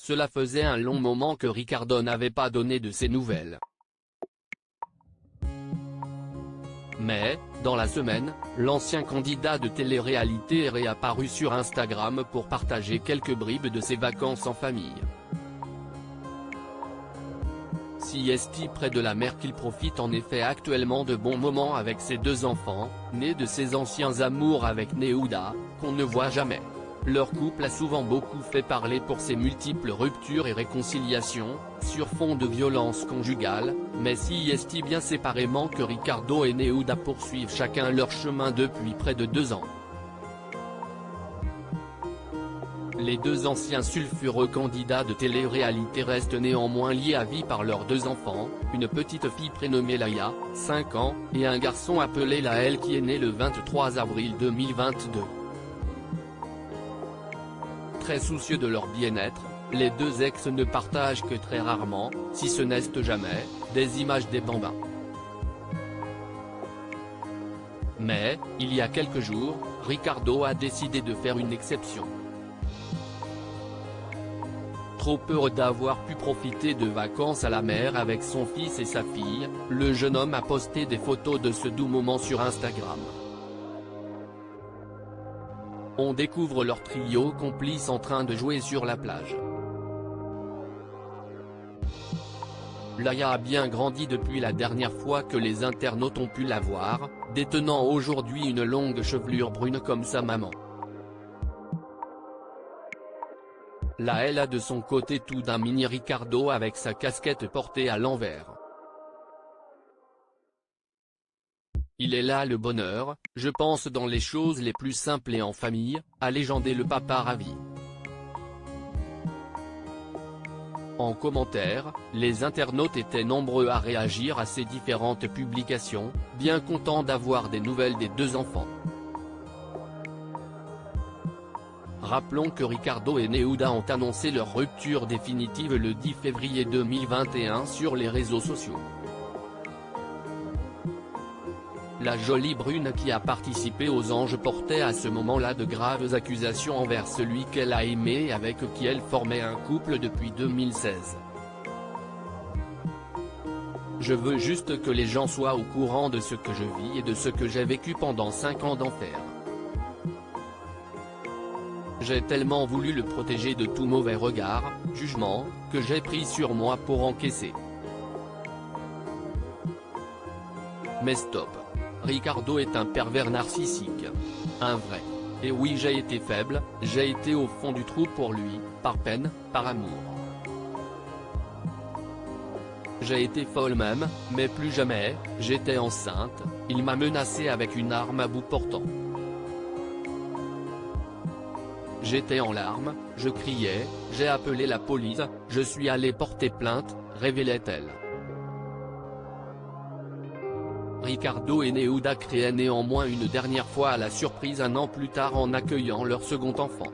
cela faisait un long moment que Ricardo n'avait pas donné de ses nouvelles. Mais, dans la semaine, l'ancien candidat de télé-réalité est réapparu sur Instagram pour partager quelques bribes de ses vacances en famille. Si est près de la mer qu'il profite en effet actuellement de bons moments avec ses 2 enfants, nés de ses anciens amours avec Neouda, qu'on ne voit jamais. Leur couple a souvent beaucoup fait parler pour ses multiples ruptures et réconciliations, sur fond de violence conjugale, mais si est bien séparément que Ricardo et Neouda poursuivent chacun leur chemin depuis près de 2 ans. Les 2 anciens sulfureux candidats de télé-réalité restent néanmoins liés à vie par leurs 2 enfants, une petite fille prénommée Laïa, 5 ans, et un garçon appelé Laël qui est né le 23 avril 2022. Très soucieux de leur bien-être, les 2 ex ne partagent que très rarement, si ce n'est jamais, des images des bambins. Mais, il y a quelques jours, Ricardo a décidé de faire une exception. Trop heureux d'avoir pu profiter de vacances à la mer avec son fils et sa fille, le jeune homme a posté des photos de ce doux moment sur Instagram. On découvre leur trio complice en train de jouer sur la plage. Laïa a bien grandi depuis la dernière fois que les internautes ont pu la voir, détenant aujourd'hui une longue chevelure brune comme sa maman. Laël a de son côté tout d'un mini Ricardo avec sa casquette portée à l'envers. Il est là le bonheur, je pense dans les choses les plus simples et en famille, a légendé le papa ravi. En commentaire, les internautes étaient nombreux à réagir à ces différentes publications, bien contents d'avoir des nouvelles des 2 enfants. Rappelons que Ricardo et Neouda ont annoncé leur rupture définitive le 10 février 2021 sur les réseaux sociaux. La jolie brune qui a participé aux Anges portait à ce moment-là de graves accusations envers celui qu'elle a aimé et avec qui elle formait un couple depuis 2016. Je veux juste que les gens soient au courant de ce que je vis et de ce que j'ai vécu pendant 5 ans d'enfer. J'ai tellement voulu le protéger de tout mauvais regard, jugement, que j'ai pris sur moi pour encaisser. Mais stop. Ricardo est un pervers narcissique. Un vrai. Et oui, j'ai été faible, j'ai été au fond du trou pour lui, par peine, par amour. J'ai été folle même, mais plus jamais, j'étais enceinte, il m'a menacé avec une arme à bout portant. J'étais en larmes, je criais, j'ai appelé la police, je suis allé porter plainte, révélait-elle. Ricardo et Neouda créaient néanmoins une dernière fois à la surprise un an plus tard en accueillant leur second enfant.